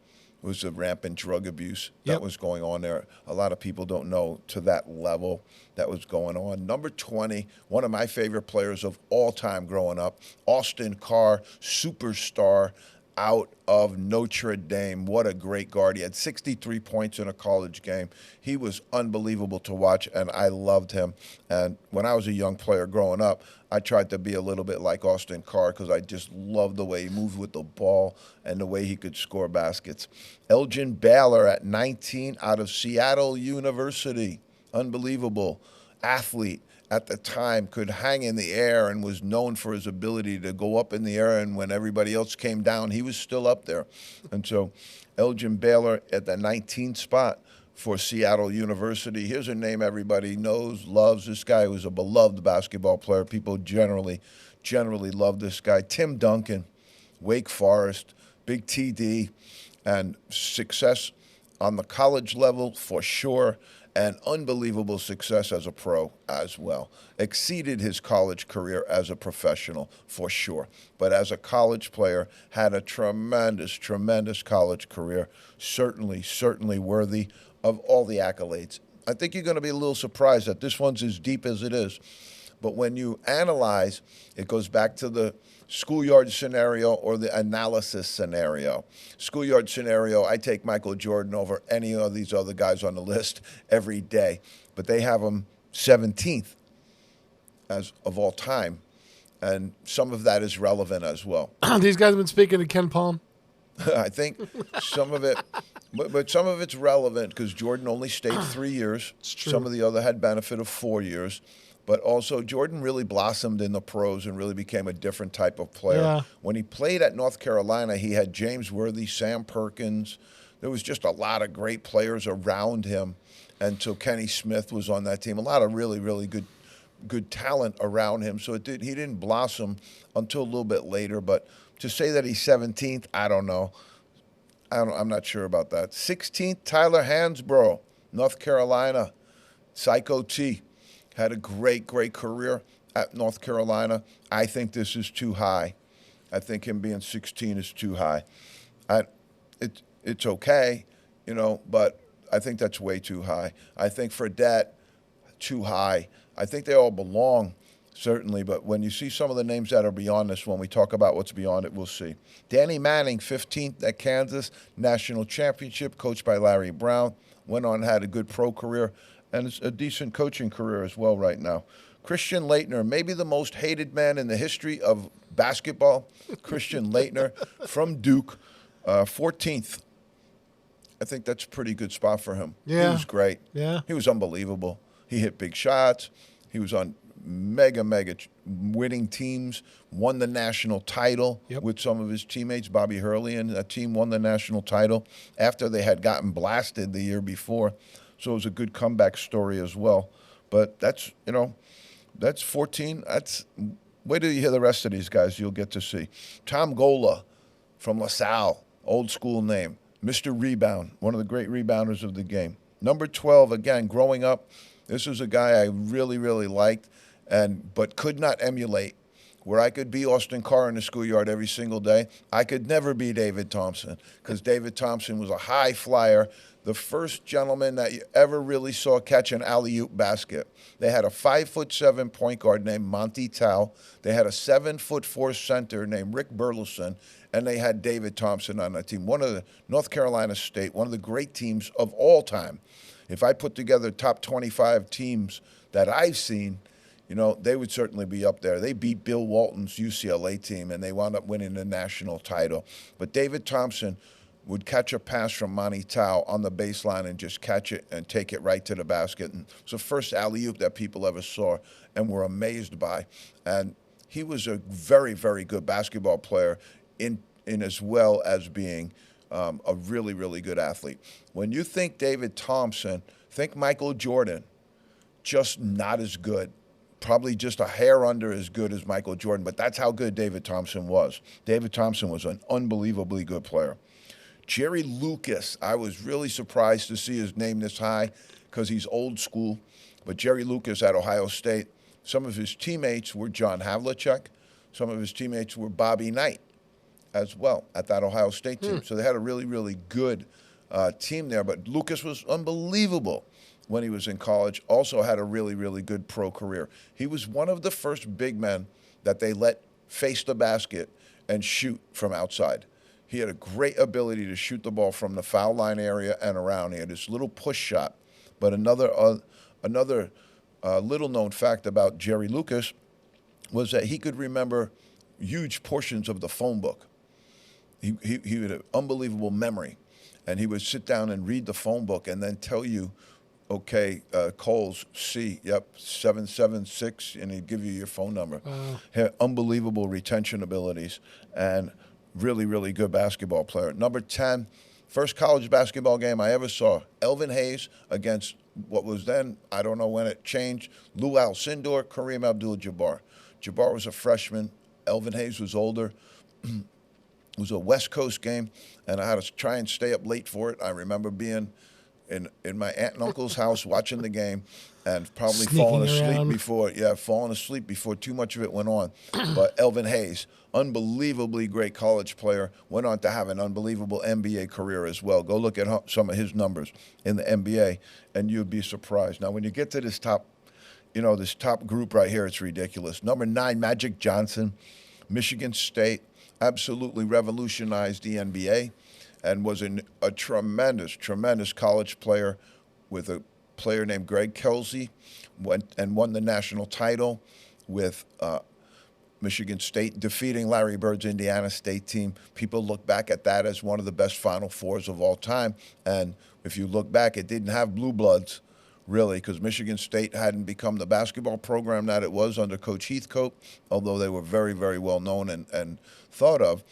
Was the rampant drug abuse that was going on there. A lot of people don't know to that level that was going on. Number 20, one of my favorite players of all time growing up, Austin Carr, superstar out of Notre Dame. What a great guard. He had 63 points in a college game. He was unbelievable to watch, and I loved him. And when I was a young player growing up, I tried to be a little bit like Austin Carr, because I just loved the way he moved with the ball and the way he could score baskets. Elgin Baylor at 19 out of Seattle University. Unbelievable athlete. At the time, could hang in the air and was known for his ability to go up in the air, and when everybody else came down, he was still up there. And so Elgin Baylor at the 19th spot for Seattle University. Here's a name everybody knows, loves. This guy was a beloved basketball player. People generally love this guy. Tim Duncan, Wake Forest, big TD, and success on the college level for sure, and unbelievable success as a pro as well. Exceeded his college career as a professional for sure, but as a college player had a tremendous, tremendous college career. Certainly worthy of all the accolades. I think you're going to be a little surprised that this one's as deep as it is. But when you analyze, it goes back to the schoolyard scenario or the analysis scenario. Schoolyard scenario, I take Michael Jordan over any of these other guys on the list every day. But they have him 17th as of all time, and some of that is relevant as well. These guys have been speaking to Ken Palm. I think some of it, but some of it's relevant because Jordan only stayed 3 years. It's true. Some of the other had benefit of 4 years. But also, Jordan really blossomed in the pros and really became a different type of player. Yeah. When he played at North Carolina, he had James Worthy, Sam Perkins. There was just a lot of great players around him until Kenny Smith was on that team. A lot of really, really good talent around him. So he didn't blossom until a little bit later. But to say that he's 17th, I don't know. I'm not sure about that. 16th, Tyler Hansbrough, North Carolina, Psycho T. Had a great career at North Carolina. I think this is too high. I think him being 16 is too high. It's okay, but I think that's way too high. I think Fredette, too high. I think they all belong, certainly, but when you see some of the names that are beyond this, when we talk about what's beyond it, we'll see. Danny Manning, 15th at Kansas, national championship, coached by Larry Brown. Went on, had a good pro career, and it's a decent coaching career as well right now. Christian Laettner, maybe the most hated man in the history of basketball. Christian Laettner from Duke, 14th. I think that's a pretty good spot for him. Yeah. He was great. Yeah. He was unbelievable. He hit big shots. He was on mega winning teams, won the national title with some of his teammates. Bobby Hurley and that team won the national title after they had gotten blasted the year before. So it was a good comeback story as well. But that's 14. Wait till you hear the rest of these guys. You'll get to see. Tom Gola from LaSalle, old school name. Mr. Rebound, one of the great rebounders of the game. Number 12, again, growing up, this was a guy I really, really liked, but could not emulate. Where I could be Austin Carr in the schoolyard every single day, I could never be David Thompson because David Thompson was a high flyer, the first gentleman that you ever really saw catch an alley-oop basket. They had a 5'7" point guard named Monty Tao. They had a 7'4" center named Rick Burleson, and they had David Thompson on that team. One of the North Carolina State, one of the great teams of all time. If I put together top 25 teams that I've seen, they would certainly be up there. They beat Bill Walton's UCLA team, and they wound up winning the national title. But David Thompson would catch a pass from Monty Tao on the baseline and just catch it and take it right to the basket. And it was the first alley-oop that people ever saw and were amazed by. And he was a very, very good basketball player in as well as being a really, really good athlete. When you think David Thompson, think Michael Jordan, just not as good. Probably just a hair under as good as Michael Jordan, but that's how good David Thompson was. David Thompson was an unbelievably good player. Jerry Lucas, I was really surprised to see his name this high because he's old school, but Jerry Lucas at Ohio State, some of his teammates were John Havlicek, some of his teammates were Bobby Knight as well at that Ohio State team. So they had a really, really good team there, but Lucas was unbelievable when he was in college, also had a really, really good pro career. He was one of the first big men that they let face the basket and shoot from outside. He had a great ability to shoot the ball from the foul line area and around. He had this little push shot. But another little-known fact about Jerry Lucas was that he could remember huge portions of the phone book. He had an unbelievable memory, and he would sit down and read the phone book and then tell you, okay, Coles, C, 776, and he'd give you your phone number. Had unbelievable retention abilities and really, really good basketball player. Number 10, first college basketball game I ever saw, Elvin Hayes against what was then, I don't know when it changed, Lou Alcindor, Kareem Abdul-Jabbar. Jabbar was a freshman. Elvin Hayes was older. It was a West Coast game, and I had to try and stay up late for it. I remember being in my aunt and uncle's house watching the game and probably falling asleep before too much of it went on. But Elvin Hayes, unbelievably great college player, went on to have an unbelievable NBA career as well. Go look at some of his numbers in the NBA, and you'd be surprised. Now, when you get to this top group right here, it's ridiculous. Number 9, Magic Johnson, Michigan State, absolutely revolutionized the NBA and was a tremendous, tremendous college player with a player named Greg Kelsey, went and won the national title with Michigan State, defeating Larry Bird's Indiana State team. People look back at that as one of the best Final Fours of all time. And if you look back, it didn't have blue bloods, really, because Michigan State hadn't become the basketball program that it was under Coach Heathcote, although they were very, very well known and thought of.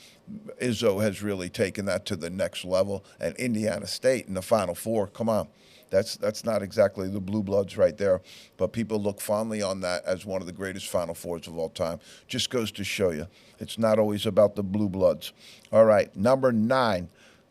Izzo has really taken that to the next level. And Indiana State in the Final Four, come on. That's not exactly the blue bloods right there, but people look fondly on that as one of the greatest Final Fours of all time. Just goes to show you, it's not always about the blue bloods. All right, number 9,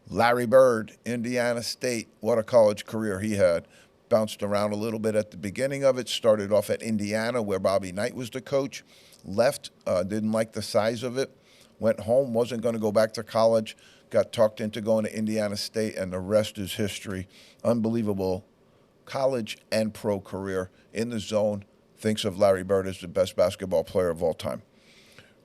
Larry Bird, Indiana State. What a college career he had. Bounced around a little bit at the beginning of it. Started off at Indiana, where Bobby Knight was the coach. Left, didn't like the size of it. Went home, wasn't going to go back to college. Got talked into going to Indiana State, and the rest is history. Unbelievable college and pro career in the zone. Thinks of Larry Bird as the best basketball player of all time.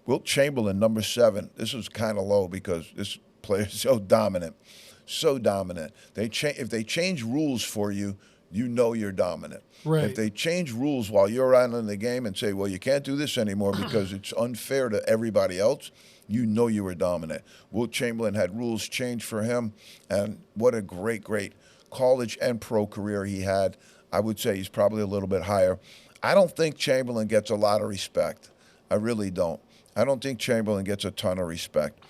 Wilt Chamberlain, number 7. This was kind of low because this player is so dominant. So dominant. If they change rules for you, you know you're dominant. Right. If they change rules while you're out in the game and say, well, you can't do this anymore because it's unfair to everybody else, you know you were dominant. Wilt Chamberlain had rules changed for him, and what a great, great college and pro career he had. I would say he's probably a little bit higher. I don't think Chamberlain gets a lot of respect. I really don't. I don't think Chamberlain gets a ton of respect.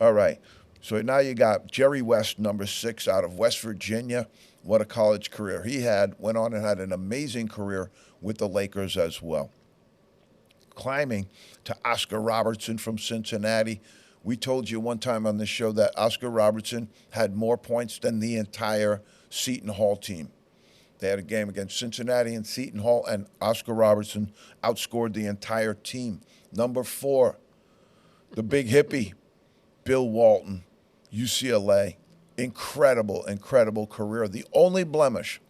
All right, so now you got Jerry West, number 6, out of West Virginia. What a college career he had. Went on and had an amazing career with the Lakers as well. Climbing to Oscar Robertson from Cincinnati. We told you one time on this show that Oscar Robertson had more points than the entire Seton Hall team. They had a game against Cincinnati and Seton Hall, and Oscar Robertson outscored the entire team. Number 4, the big hippie, Bill Walton, UCLA. Incredible, incredible career. The only blemish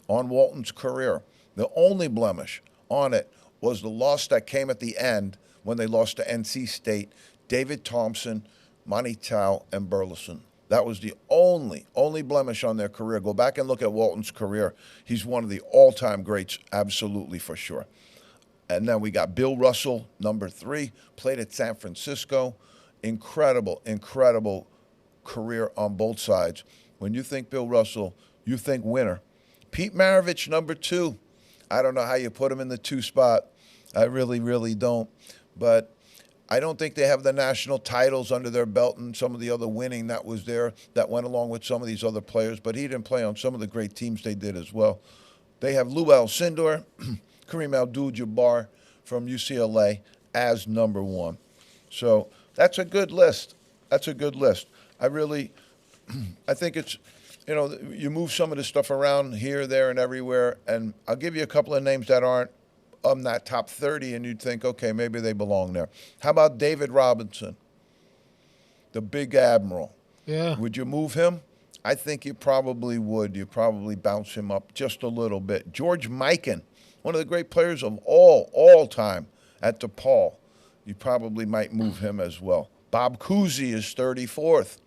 on Walton's career, the only blemish on it, was the loss that came at the end when they lost to NC State. David Thompson, Monty Tao, and Burleson. That was the only blemish on their career. Go back and look at Walton's career. He's one of the all-time greats, absolutely, for sure. And then we got Bill Russell, number 3, played at San Francisco. Incredible, incredible career on both sides. When you think Bill Russell, you think winner. Pete Maravich, number 2. I don't know how you put him in the 2 spot. I really, really don't. But I don't think they have the national titles under their belt and some of the other winning that was there that went along with some of these other players. But he didn't play on some of the great teams they did as well. They have Lou Alcindor, Kareem Abdul-Jabbar from UCLA as number 1. So that's a good list. That's a good list. I think it's, you move some of this stuff around here, there, and everywhere, and I'll give you a couple of names that aren't on that top 30, and you'd think, okay, maybe they belong there. How about David Robinson, the big admiral? Yeah. Would you move him? I think you probably would. You probably bounce him up just a little bit. George Mikan, one of the great players of all time at DePaul. You probably might move him as well. Bob Cousy is 34th.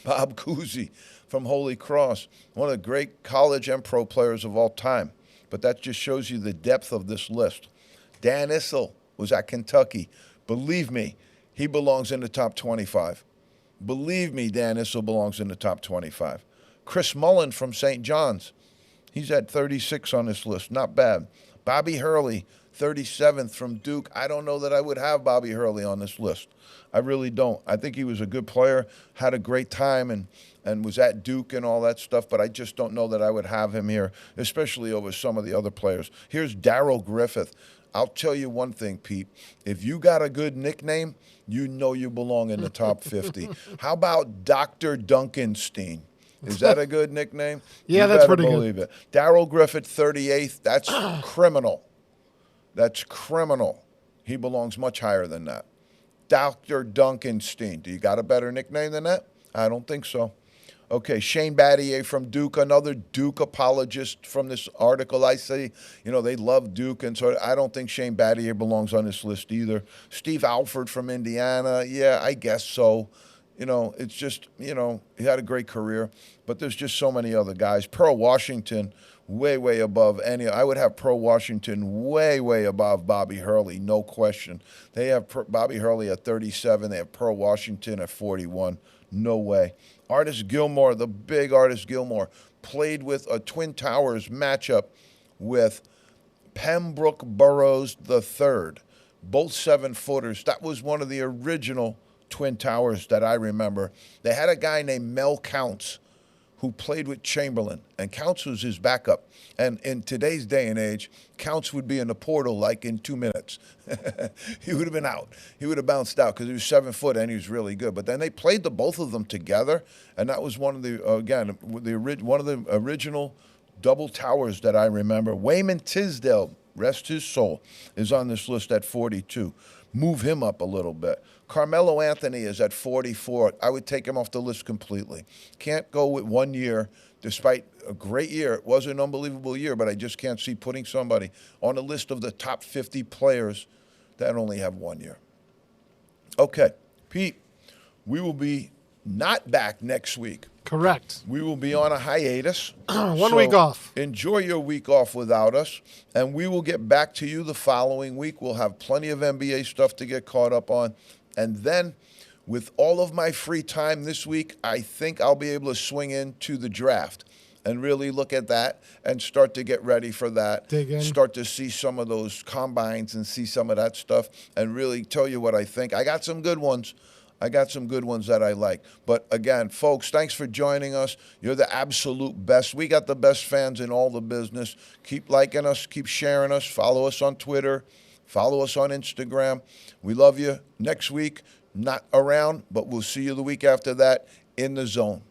Bob Cousy from Holy Cross, one of the great college and pro players of all time. But that just shows you the depth of this list. Dan Issel was at Kentucky. Believe me, he belongs in the top 25. Believe me, Dan Issel belongs in the top 25. Chris Mullen from St. John's. He's at 36 on this list. Not bad. Bobby Hurley, 37th from Duke. I don't know that I would have Bobby Hurley on this list. I really don't. I think he was a good player, had a great time, and was at Duke and all that stuff, but I just don't know that I would have him here, especially over some of the other players. Here's Darrell Griffith. I'll tell you one thing, Pete. If you got a good nickname, you know you belong in the top 50. How about Dr. Duncanstein? Is that a good nickname? Yeah, you that's better pretty believe it. Darrell Griffith, 38th. That's criminal. That's criminal. He belongs much higher than that. Dr. Duncanstein. Do you got a better nickname than that? I don't think so. Okay, Shane Battier from Duke, another Duke apologist from this article I see. They love Duke, and so I don't think Shane Battier belongs on this list either. Steve Alford from Indiana, yeah, I guess so. It's just, he had a great career, but there's just so many other guys. Pearl Washington way, way above any. I would have Pro Washington way, way above Bobby Hurley, no question. They have Bobby Hurley at 37. They have Pro Washington at 41. No way. Artis Gilmore, the big Artis Gilmore, played with a Twin Towers matchup with Pembroke Burrows III, both 7-footers. That was one of the original Twin Towers that I remember. They had a guy named Mel Counts who played with Chamberlain, and Counts was his backup. And in today's day and age, Counts would be in the portal like in 2 minutes. He would have been out. He would have bounced out because he was 7 foot and he was really good. But then they played the both of them together, and that was one of the one of the original double towers that I remember. Wayman Tisdale, rest his soul, is on this list at 42. Move him up a little bit. Carmelo Anthony is at 44. I would take him off the list completely. Can't go with 1 year, despite a great year. It was an unbelievable year, but I just can't see putting somebody on a list of the top 50 players that only have 1 year. Okay, Pete, we will be not back next week. Correct. We will be on a hiatus. One week off. Enjoy your week off without us, and we will get back to you the following week. We'll have plenty of NBA stuff to get caught up on. And then, with all of my free time this week, I think I'll be able to swing into the draft and really look at that and start to get ready for that. Dig in. Start to see some of those combines and see some of that stuff and really tell you what I think. I got some good ones. That I like. But again, folks, thanks for joining us. You're the absolute best. We got the best fans in all the business. Keep liking us, keep sharing us, follow us on Twitter, follow us on Instagram. We love you. Next week, not around, but we'll see you the week after that in the zone.